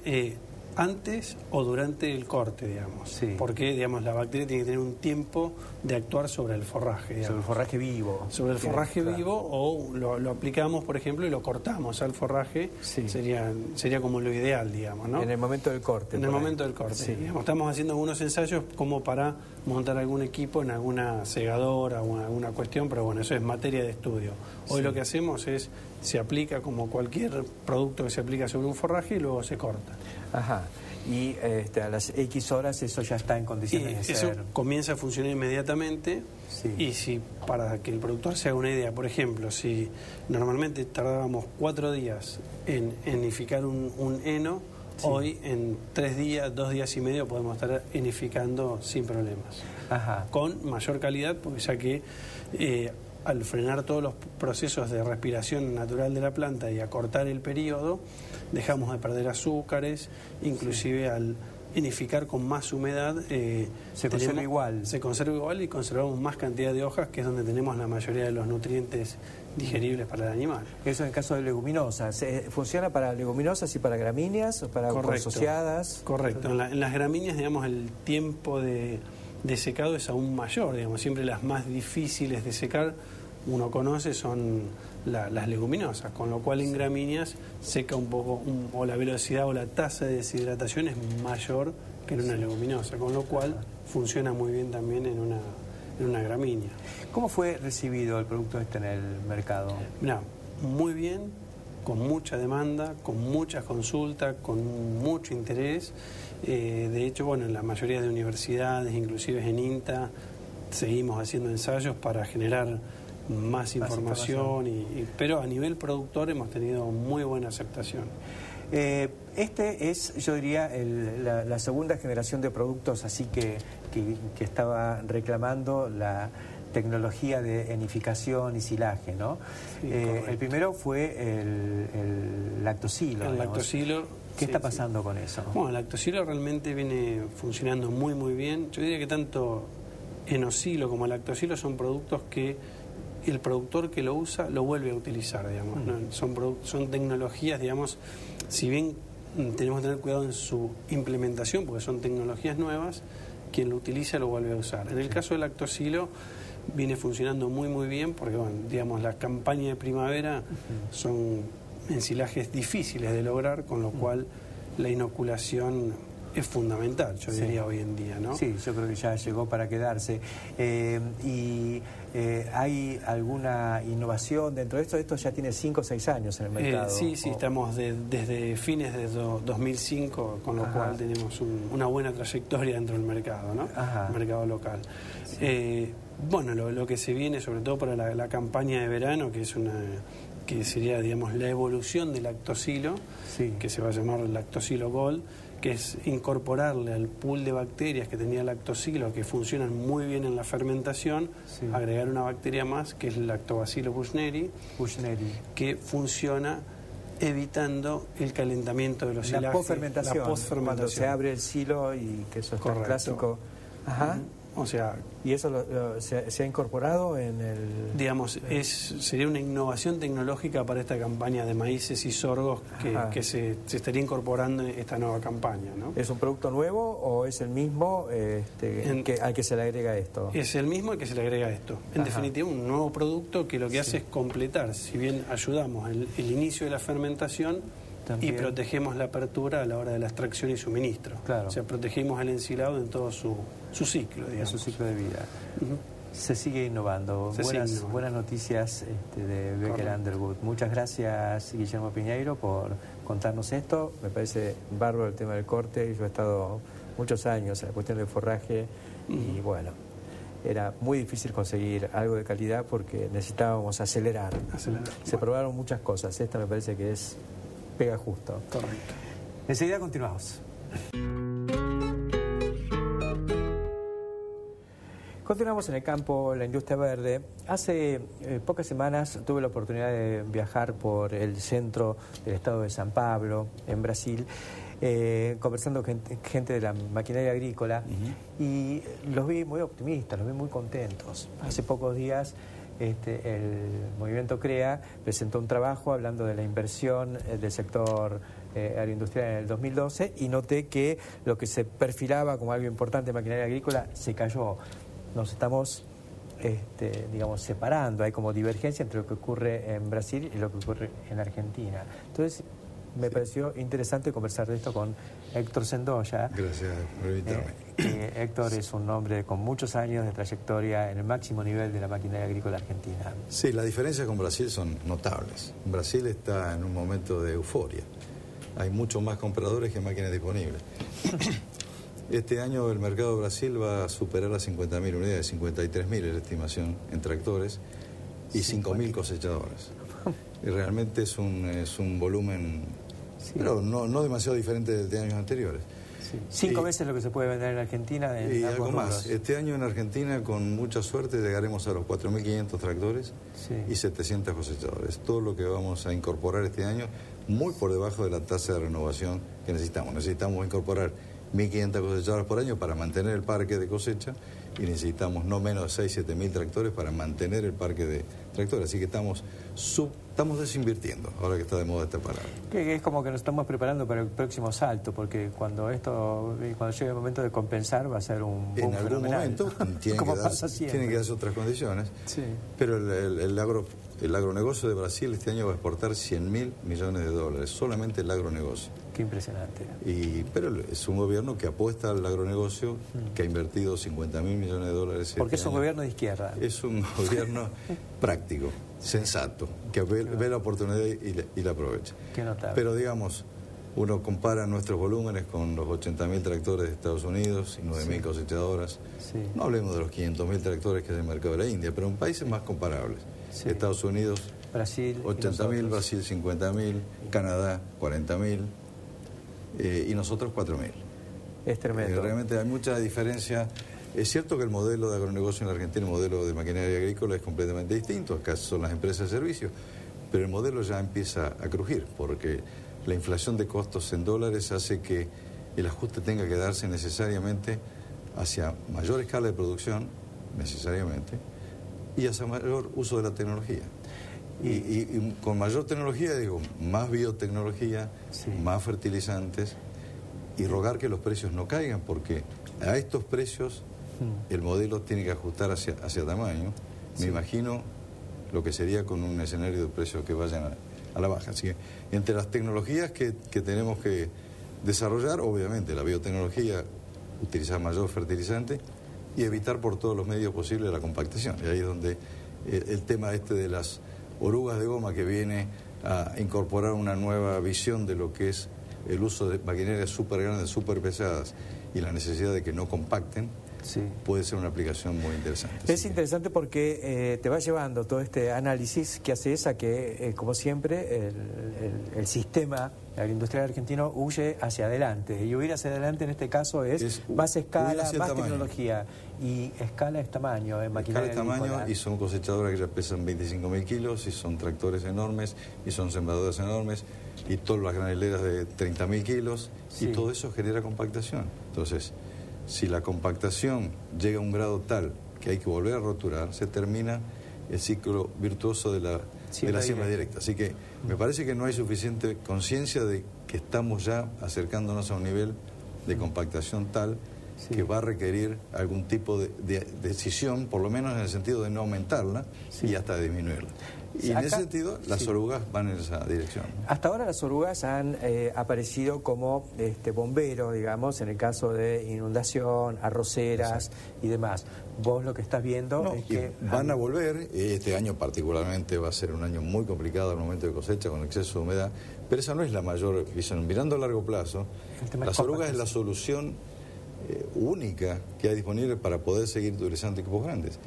Speaker 4: antes o durante el corte, digamos. Sí. Porque, digamos, la bacteria tiene que tener un tiempo de actuar sobre el forraje, digamos.
Speaker 1: Sobre el forraje vivo.
Speaker 4: Sobre el forraje vivo, o lo aplicamos, por ejemplo, y lo cortamos al forraje. Sí. Sería como lo ideal, digamos, ¿no?
Speaker 1: En el momento del corte.
Speaker 4: En el momento del corte. Sí. Digamos, estamos haciendo algunos ensayos como para montar algún equipo en alguna segadora o alguna cuestión, pero bueno, eso es materia de estudio. Hoy sí, lo que hacemos se aplica como cualquier producto que se aplica sobre un forraje y luego se corta.
Speaker 1: Ajá. Y a las X horas eso ya está en condiciones de ser...
Speaker 4: Eso comienza a funcionar inmediatamente. Sí. Y si, para que el productor se haga una idea, por ejemplo, si normalmente tardábamos 4 días en enificar un heno, sí, hoy en 3 días, 2 días y medio podemos estar enificando sin problemas. Ajá. Con mayor calidad, porque ya que al frenar todos los procesos de respiración natural de la planta y acortar el periodo, dejamos de perder azúcares, inclusive, sí, al enificar con más humedad
Speaker 1: se conserva igual.
Speaker 4: Se conserva igual y conservamos más cantidad de hojas, que es donde tenemos la mayoría de los nutrientes digeribles para el animal.
Speaker 1: Eso en el caso de leguminosas. ¿Funciona para leguminosas y para gramíneas o para asociadas?
Speaker 4: Correcto. En las gramíneas, digamos, el tiempo de secado es aún mayor, digamos. Siempre las más difíciles de secar, uno conoce, son las leguminosas, con lo cual en gramíneas seca un poco, o la velocidad o la tasa de deshidratación es mayor que en una leguminosa, con lo cual funciona muy bien también en una gramínea.
Speaker 1: ¿Cómo fue recibido el producto en el mercado?
Speaker 4: Mirá, muy bien, con mucha demanda, con muchas consultas, con mucho interés. De hecho, bueno, en la mayoría de universidades, inclusive en INTA, seguimos haciendo ensayos para generar más información. Pero a nivel productor hemos tenido muy buena aceptación.
Speaker 1: Este es, yo diría, la segunda generación de productos así que estaba reclamando la tecnología de enificación y silaje, ¿no?
Speaker 4: Sí,
Speaker 1: el primero fue el lactosilo.
Speaker 4: El lactosilo.
Speaker 1: ¿Qué está pasando con eso?
Speaker 4: Bueno, el lactosilo realmente viene funcionando muy muy bien. Yo diría que tanto enosilo como lactosilo son productos que el productor que lo usa lo vuelve a utilizar, digamos. ¿No? Son tecnologías, digamos, si bien tenemos que tener cuidado en su implementación, porque son tecnologías nuevas, quien lo utiliza lo vuelve a usar. En el caso del lactosilo viene funcionando muy muy bien, porque bueno, digamos, las campañas de primavera son ensilajes difíciles de lograr, con lo cual la inoculación es fundamental, yo diría hoy en día, ¿no?
Speaker 1: Sí, yo creo que ya llegó para quedarse. ¿Hay alguna innovación dentro de esto? Esto ya tiene 5 o 6 años en el mercado.
Speaker 4: Sí, estamos desde fines de 2005, con lo cual tenemos una buena trayectoria dentro del mercado, ¿no? El mercado local. Sí. Bueno, lo que se viene, sobre todo para la campaña de verano, que sería, digamos, la evolución del lactosilo, que se va a llamar Lactosilo Gold, que es incorporarle al pool de bacterias que tenía el lactosilo, que funcionan muy bien en la fermentación, agregar una bacteria más, que es el Lactobacillus bushneri, que funciona evitando el calentamiento de los silajes.
Speaker 1: La posfermentación, cuando se abre el silo y que eso es tan clásico.
Speaker 4: O sea,
Speaker 1: ¿y eso se ha incorporado en el...?
Speaker 4: Digamos, sería una innovación tecnológica para esta campaña de maíces y sorgos que se estaría incorporando en esta nueva campaña, ¿no?
Speaker 1: ¿Es un producto nuevo o es el mismo al que se le agrega esto?
Speaker 4: Es el mismo al que se le agrega esto. En definitiva, un nuevo producto que lo que hace es completar, si bien ayudamos el inicio de la fermentación, y protegemos la apertura a la hora de la extracción y suministro.
Speaker 1: Claro.
Speaker 4: O sea, protegimos el ensilado en todo su ciclo, digamos.
Speaker 1: En su ciclo de vida. Se sigue innovando. Buenas noticias de Becker Underwood. Muchas gracias, Guillermo Piñeiro, por contarnos esto. Me parece bárbaro el tema del corte. Yo he estado muchos años en la cuestión del forraje y bueno, era muy difícil conseguir algo de calidad porque necesitábamos acelerar. Se probaron muchas cosas. Esta me parece que pega justo.
Speaker 4: Correcto.
Speaker 1: Enseguida continuamos. Continuamos en el campo, la industria verde. Hace pocas semanas tuve la oportunidad de viajar por el centro del estado de San Pablo, en Brasil, conversando con gente de la maquinaria agrícola y los vi muy optimistas, los vi muy contentos. Hace pocos días el movimiento CREA presentó un trabajo hablando de la inversión del sector agroindustrial en el 2012 y noté que lo que se perfilaba como algo importante en maquinaria agrícola se cayó. Nos estamos, digamos, separando, hay como divergencia entre lo que ocurre en Brasil y lo que ocurre en Argentina. Entonces, me pareció interesante conversar de esto con Héctor Sendoya.
Speaker 5: Gracias por invitarme.
Speaker 1: Héctor es un hombre con muchos años de trayectoria en el máximo nivel de la maquinaria agrícola argentina.
Speaker 5: Sí, las diferencias con Brasil son notables. Brasil está en un momento de euforia. Hay muchos más compradores que máquinas disponibles. Este año el mercado de Brasil va a superar las 50.000 unidades, 53.000 es la estimación en tractores y 5.000 cosechadoras. Y realmente es un volumen, pero no demasiado diferente de años anteriores.
Speaker 1: 5 veces lo que se puede vender en Argentina.
Speaker 5: Y algo más. Este año en Argentina, con mucha suerte, llegaremos a los 4.500 tractores y 700 cosechadoras. Todo lo que vamos a incorporar este año, muy por debajo de la tasa de renovación que necesitamos. Necesitamos incorporar 1.500 cosechadoras por año para mantener el parque de cosecha y necesitamos no menos de 6.000 a 7.000 tractores para mantener el parque de tractores. Así que estamos desinvirtiendo, ahora que está de moda esta palabra.
Speaker 1: Que es como que nos estamos preparando para el próximo salto, porque cuando llegue el momento de compensar va a ser un boom
Speaker 5: en algún momento tienen que darse otras condiciones, pero el agronegocio de Brasil este año va a exportar $100.000 millones, solamente el agronegocio.
Speaker 1: Qué impresionante.
Speaker 5: Pero es un gobierno que apuesta al agronegocio, que ha invertido $50.000 millones.
Speaker 1: Porque es un gobierno de izquierda.
Speaker 5: Es un gobierno práctico. sensato, que ve la oportunidad y la aprovecha.
Speaker 1: Qué notable.
Speaker 5: Pero digamos, uno compara nuestros volúmenes con los 80.000 tractores de Estados Unidos y 9.000 cosechadoras.
Speaker 1: Sí.
Speaker 5: No hablemos de los 500.000 tractores que es el mercado de la India, pero en países más comparables. Sí. Estados Unidos,
Speaker 1: Brasil,
Speaker 5: 80.000, Brasil 50.000, Canadá 40.000 y nosotros 4.000.
Speaker 1: Es tremendo.
Speaker 5: Realmente hay mucha diferencia. Es cierto que el modelo de agronegocio en la Argentina, el modelo de maquinaria agrícola es completamente distinto. Acá son las empresas de servicios, pero el modelo ya empieza a crujir porque la inflación de costos en dólares hace que el ajuste tenga que darse necesariamente hacia mayor escala de producción, necesariamente, y hacia mayor uso de la tecnología. Y con mayor tecnología, digo, más biotecnología, más fertilizantes, y rogar que los precios no caigan, porque a estos precios el modelo tiene que ajustar hacia tamaño. Me imagino lo que sería con un escenario de precios que vayan a la baja. Así que entre las tecnologías que tenemos que desarrollar, obviamente la biotecnología, utilizar mayor fertilizante y evitar por todos los medios posibles la compactación. Y ahí es donde el tema de las orugas de goma, que viene a incorporar una nueva visión de lo que es el uso de maquinarias súper grandes, súper pesadas y la necesidad de que no compacten, puede ser una aplicación muy interesante.
Speaker 1: Es interesante porque te va llevando todo este análisis que haces a que, como siempre, el sistema agroindustrial argentino huye hacia adelante. Y huir hacia adelante en este caso es más escala, más tecnología. Y escala es tamaño, maquinaria
Speaker 5: agrícola. Escala es tamaño, y son cosechadoras que ya pesan 25.000 kilos, y son tractores enormes, y son sembradoras enormes, y todas las graneleras de 30.000 kilos, y todo eso genera compactación. Entonces, si la compactación llega a un grado tal que hay que volver a roturar, se termina el ciclo virtuoso de la siembra directa. Así que me parece que no hay suficiente conciencia de que estamos ya acercándonos a un nivel de compactación tal que va a requerir algún tipo de decisión, por lo menos en el sentido de no aumentarla y hasta disminuirla. Y en ese sentido, las orugas van en esa dirección.
Speaker 1: Hasta ahora las orugas han aparecido como bomberos, digamos, en el caso de inundación, arroceras y demás. Vos lo que estás viendo es que
Speaker 5: van a volver. Este año particularmente va a ser un año muy complicado al momento de cosecha, con exceso de humedad, pero esa no es la mayor visión. Mirando a largo plazo, las orugas es la solución única que hay disponible para poder seguir utilizando equipos grandes.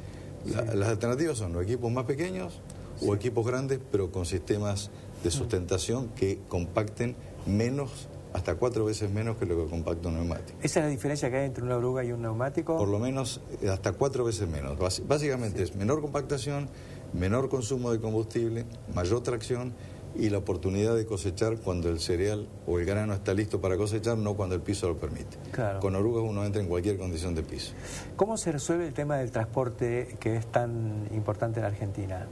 Speaker 5: Las alternativas son los equipos más pequeños o equipos grandes, pero con sistemas de sustentación que compacten menos, hasta 4 veces menos que lo que compacta un neumático.
Speaker 1: ¿Esa es la diferencia que hay entre una oruga y un neumático?
Speaker 5: Por lo menos hasta 4 veces menos. Básicamente es menor compactación, menor consumo de combustible, mayor tracción y la oportunidad de cosechar cuando el cereal o el grano está listo para cosechar, no cuando el piso lo permite.
Speaker 1: Claro.
Speaker 5: Con orugas uno entra en cualquier condición de piso.
Speaker 1: ¿Cómo se resuelve el tema del transporte que es tan importante en la Argentina?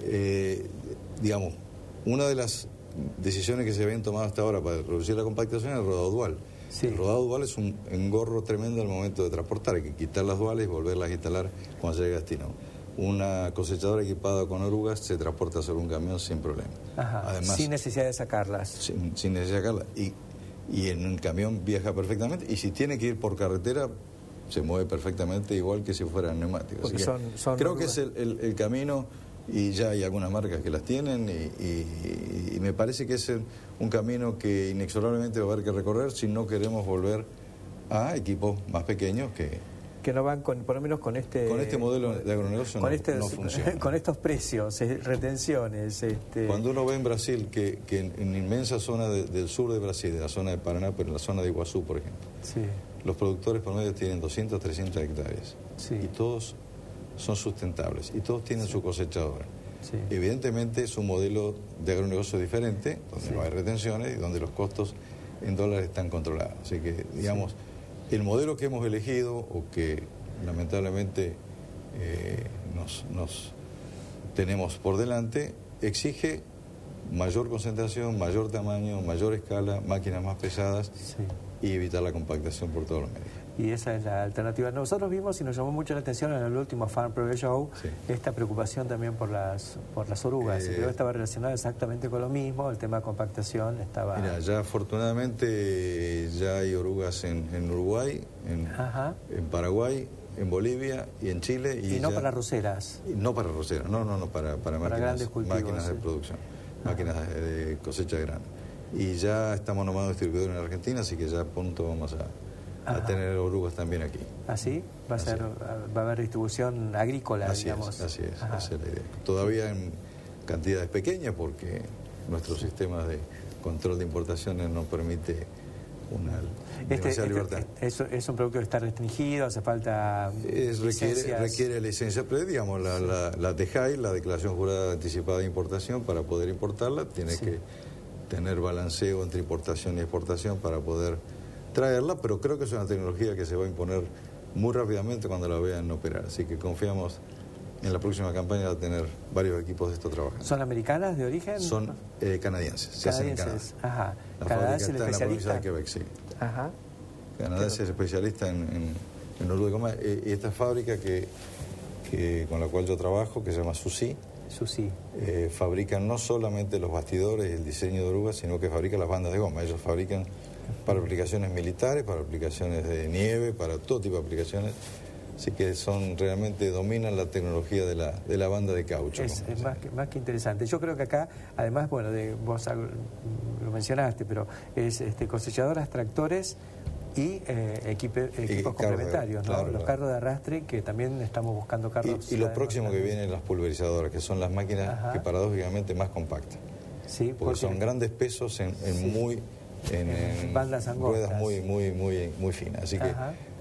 Speaker 5: Digamos, una de las decisiones que se habían tomado hasta ahora para reducir la compactación es el rodado dual. El rodado dual es un engorro tremendo al momento de transportar. Hay que quitar las duales y volverlas a instalar cuando llegue a destino. Una cosechadora equipada con orugas se transporta sobre un camión sin problema.
Speaker 1: Además, sin necesidad de sacarlas.
Speaker 5: Sin necesidad de sacarlas. Y en un camión viaja perfectamente. Y si tiene que ir por carretera, se mueve perfectamente igual que si fuera neumático. Así que creo que es el camino, y ya hay algunas marcas que las tienen, y me parece que es un camino que inexorablemente va a haber que recorrer si no queremos volver a equipos más pequeños
Speaker 1: que no van por lo menos con este
Speaker 5: modelo de agronegocio no funciona.
Speaker 1: Con estos precios, retenciones.
Speaker 5: Cuando uno ve en Brasil que en inmensa zona del sur de Brasil, de la zona de Paraná, pero en la zona de Iguazú, por ejemplo, los productores promedio tienen 200, 300 hectáreas y todos son sustentables y todos tienen su cosechadora. Evidentemente es un modelo de agronegocio diferente, donde no hay retenciones y donde los costos en dólares están controlados. Así que, digamos, el modelo que hemos elegido, o que lamentablemente nos tenemos por delante, exige mayor concentración, mayor tamaño, mayor escala, máquinas más pesadas y evitar la compactación por todos los medios.
Speaker 1: Y esa es la alternativa. Nosotros vimos y nos llamó mucho la atención en el último Farm Progress Show esta preocupación también por las orugas. Y creo que estaba relacionado exactamente con lo mismo, el tema de compactación estaba...
Speaker 5: Mira, ya afortunadamente ya hay orugas en Uruguay, en Paraguay, en Bolivia y en Chile.
Speaker 1: Y no para arroceras.
Speaker 5: No para arroceras, no, para
Speaker 1: grandes cultivos,
Speaker 5: máquinas de producción, máquinas de cosecha de grano. Y ya estamos nombrados distribuidores en Argentina, así que ya pronto vamos a tener orugas también aquí.
Speaker 1: ¿Así? Va a haber distribución agrícola, digamos.
Speaker 5: Así es, esa es la idea. Todavía en cantidades pequeñas porque nuestro sistema de control de importaciones no permite una demasiada libertad.
Speaker 1: Es un producto que está restringido, hace falta licencias.
Speaker 5: Requiere licencia, pero digamos, la DEJAI, la Declaración Jurada Anticipada de Importación, para poder importarla, tiene que tener balanceo entre importación y exportación para poder traerla, pero creo que es una tecnología que se va a imponer muy rápidamente cuando la vean operar. Así que confiamos en la próxima campaña a tener varios equipos de esto trabajando.
Speaker 1: ¿Son americanas de origen?
Speaker 5: Son canadienses, se hacen en Canadá.
Speaker 1: Ajá.
Speaker 5: La
Speaker 1: Canadá
Speaker 5: fábrica
Speaker 1: es el
Speaker 5: está en la provincia
Speaker 1: especialista.
Speaker 5: de Quebec, sí.
Speaker 1: Ajá.
Speaker 5: Canadá es el especialista en oruga de goma. Y esta fábrica con la cual yo trabajo, que se llama SUSI, fabrica no solamente los bastidores y el diseño de orugas, sino que fabrica las bandas de goma. Ellos fabrican para aplicaciones militares, para aplicaciones de nieve, para todo tipo de aplicaciones. Así que realmente dominan la tecnología de la banda de caucho.
Speaker 1: Es más que interesante. Yo creo que acá, además, bueno, vos lo mencionaste, pero es cosechadoras, tractores y equipos complementarios, ¿no? Los carros de arrastre, que también estamos buscando carros.
Speaker 5: Y lo próximo que viene, las pulverizadoras, que son las máquinas que paradójicamente más compactas.
Speaker 1: Sí,
Speaker 5: porque son grandes pesos en
Speaker 1: bandas angostas,
Speaker 5: ruedas muy finas. Así que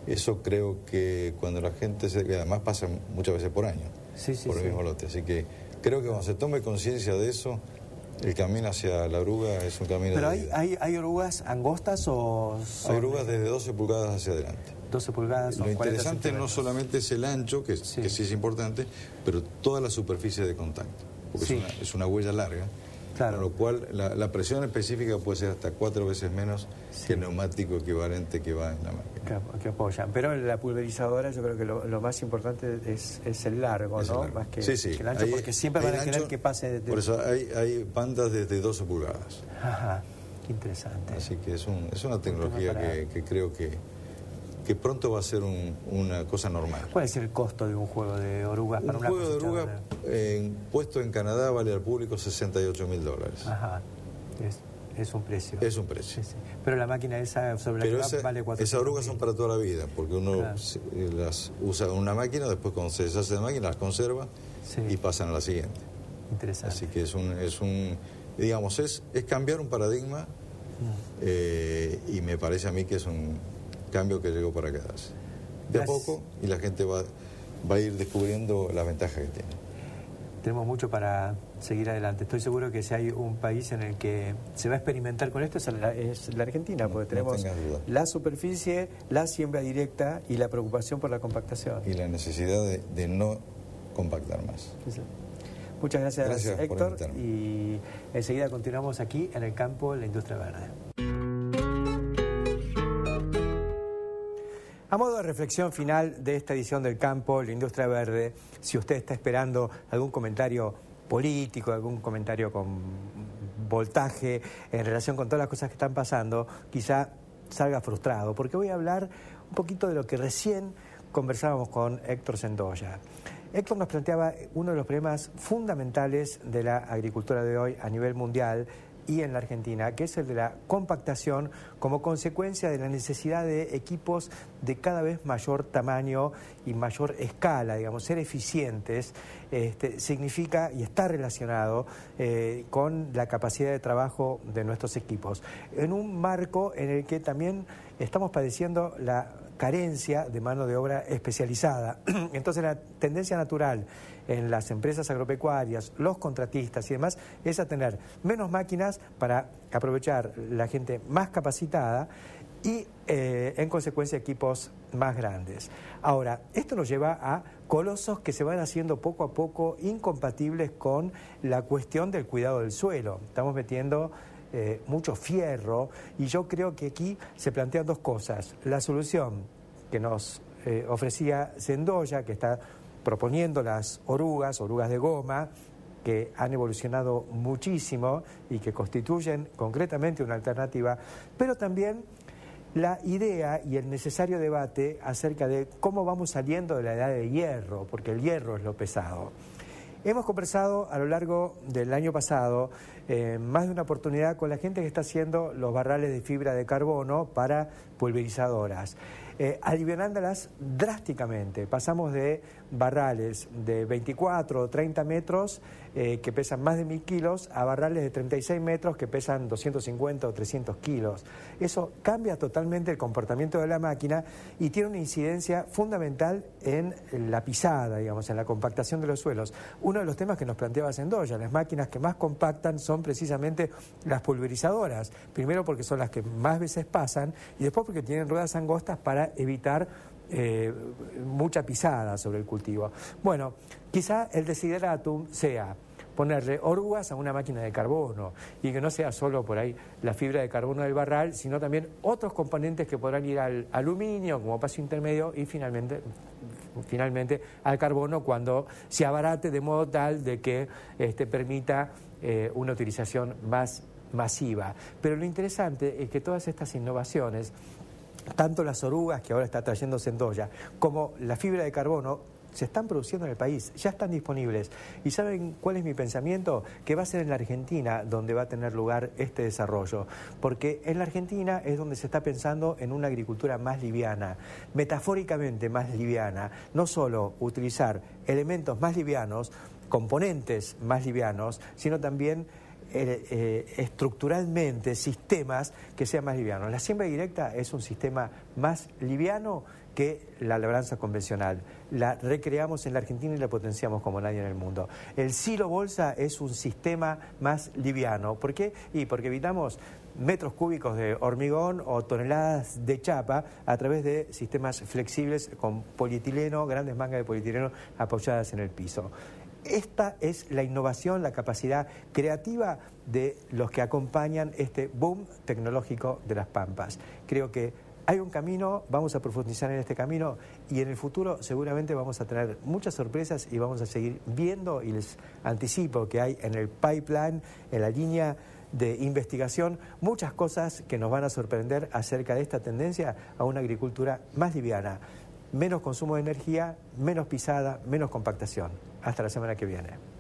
Speaker 5: eso creo que cuando la gente además pasa muchas veces por año por el mismo lote. Así que creo que cuando se tome conciencia de eso, el camino hacia la oruga es un camino
Speaker 1: ¿Pero
Speaker 5: de vida.
Speaker 1: ¿hay orugas angostas o...?
Speaker 5: Hay orugas desde 12 pulgadas hacia adelante.
Speaker 1: 12 pulgadas o 40
Speaker 5: centímetros. Lo interesante no solamente es el ancho, que sí es importante, pero toda la superficie de contacto, porque es una huella larga. Claro. Con lo cual la presión específica puede ser hasta 4 veces menos que el neumático equivalente que va en la máquina.
Speaker 1: Que apoyan. Pero en la pulverizadora yo creo que lo más importante es el largo, ¿no? Más que el ancho, porque siempre van a querer que pase...
Speaker 5: Por eso hay bandas desde 12 pulgadas.
Speaker 1: Ajá, qué interesante.
Speaker 5: Así que es una tecnología que creo que pronto va a ser una cosa normal.
Speaker 1: ¿Cuál es el costo de un juego de orugas para una cosechadora?
Speaker 5: Un juego de orugas puesto en Canadá vale al público $68.000.
Speaker 1: Ajá, es un precio.
Speaker 5: Es un precio.
Speaker 1: Sí. Pero la máquina esa sobre la que vale 400.000.
Speaker 5: Esas orugas son para toda la vida, porque uno las usa en una máquina, después cuando se deshace de la máquina las conserva y pasan a la siguiente.
Speaker 1: Interesante.
Speaker 5: Así que digamos, es cambiar un paradigma y me parece a mí que es un cambio que llegó para quedarse. De a poco, y la gente va a ir descubriendo las ventajas que tiene.
Speaker 1: Tenemos mucho para seguir adelante. Estoy seguro que si hay un país en el que se va a experimentar con esto es la Argentina, porque tenemos la superficie, la siembra directa y la preocupación por la compactación.
Speaker 5: Y la necesidad de no compactar más.
Speaker 1: Sí. Muchas gracias Héctor.
Speaker 5: Por invitarme.
Speaker 1: Y enseguida continuamos aquí en el campo, la industria verde. A modo de reflexión final de esta edición del campo, la industria verde, si usted está esperando algún comentario político, algún comentario con voltaje en relación con todas las cosas que están pasando, quizá salga frustrado, porque voy a hablar un poquito de lo que recién conversábamos con Héctor Sendoya. Héctor nos planteaba uno de los problemas fundamentales de la agricultura de hoy a nivel mundial y en la Argentina, que es el de la compactación como consecuencia de la necesidad de equipos de cada vez mayor tamaño y mayor escala, digamos, ser eficientes, significa y está relacionado con la capacidad de trabajo de nuestros equipos, en un marco en el que también estamos padeciendo la carencia de mano de obra especializada. Entonces la tendencia natural en las empresas agropecuarias, los contratistas y demás, es a tener menos máquinas para aprovechar la gente más capacitada y en consecuencia equipos más grandes. Ahora, esto nos lleva a colosos que se van haciendo poco a poco incompatibles con la cuestión del cuidado del suelo. Estamos metiendo mucho fierro y yo creo que aquí se plantean dos cosas. La solución que nos ofrecía Sendoya, que está proponiendo las orugas de goma, que han evolucionado muchísimo y que constituyen concretamente una alternativa, pero también la idea y el necesario debate acerca de cómo vamos saliendo de la edad de hierro, porque el hierro es lo pesado. Hemos conversado a lo largo del año pasado, más de una oportunidad, con la gente que está haciendo los barrales de fibra de carbono para pulverizadoras, alivianándolas drásticamente. Pasamos de barrales de 24 o 30 metros que pesan más de 1000 kilos a barrales de 36 metros que pesan 250 o 300 kilos. Eso cambia totalmente el comportamiento de la máquina y tiene una incidencia fundamental en la pisada, digamos, en la compactación de los suelos. Uno de los temas que nos planteaba Sendoya, las máquinas que más compactan son precisamente las pulverizadoras. Primero porque son las que más veces pasan y después porque tienen ruedas angostas para evitar mucha pisada sobre el cultivo. Bueno, quizá el desideratum sea ponerle orugas a una máquina de carbono y que no sea solo por ahí la fibra de carbono del barral, sino también otros componentes que podrán ir al aluminio como paso intermedio y finalmente al carbono cuando se abarate de modo tal de que permita una utilización más masiva. Pero lo interesante es que todas estas innovaciones, tanto las orugas que ahora está trayendo Sendoya, como la fibra de carbono, se están produciendo en el país, ya están disponibles. ¿Y saben cuál es mi pensamiento? Que va a ser en la Argentina donde va a tener lugar este desarrollo, porque en la Argentina es donde se está pensando en una agricultura más liviana, metafóricamente más liviana, no solo utilizar elementos más livianos, componentes más livianos, sino también estructuralmente sistemas que sean más livianos. La siembra directa es un sistema más liviano que la labranza convencional. La recreamos en la Argentina y la potenciamos como nadie en el mundo. El silo bolsa es un sistema más liviano. ¿Por qué? Porque evitamos metros cúbicos de hormigón o toneladas de chapa a través de sistemas flexibles con polietileno, grandes mangas de polietileno apoyadas en el piso. Esta es la innovación, la capacidad creativa de los que acompañan este boom tecnológico de las Pampas. Creo que hay un camino, vamos a profundizar en este camino y en el futuro seguramente vamos a tener muchas sorpresas y vamos a seguir viendo, y les anticipo que hay en el pipeline, en la línea de investigación, muchas cosas que nos van a sorprender acerca de esta tendencia a una agricultura más liviana. Menos consumo de energía, menos pisada, menos compactación. Hasta la semana que viene.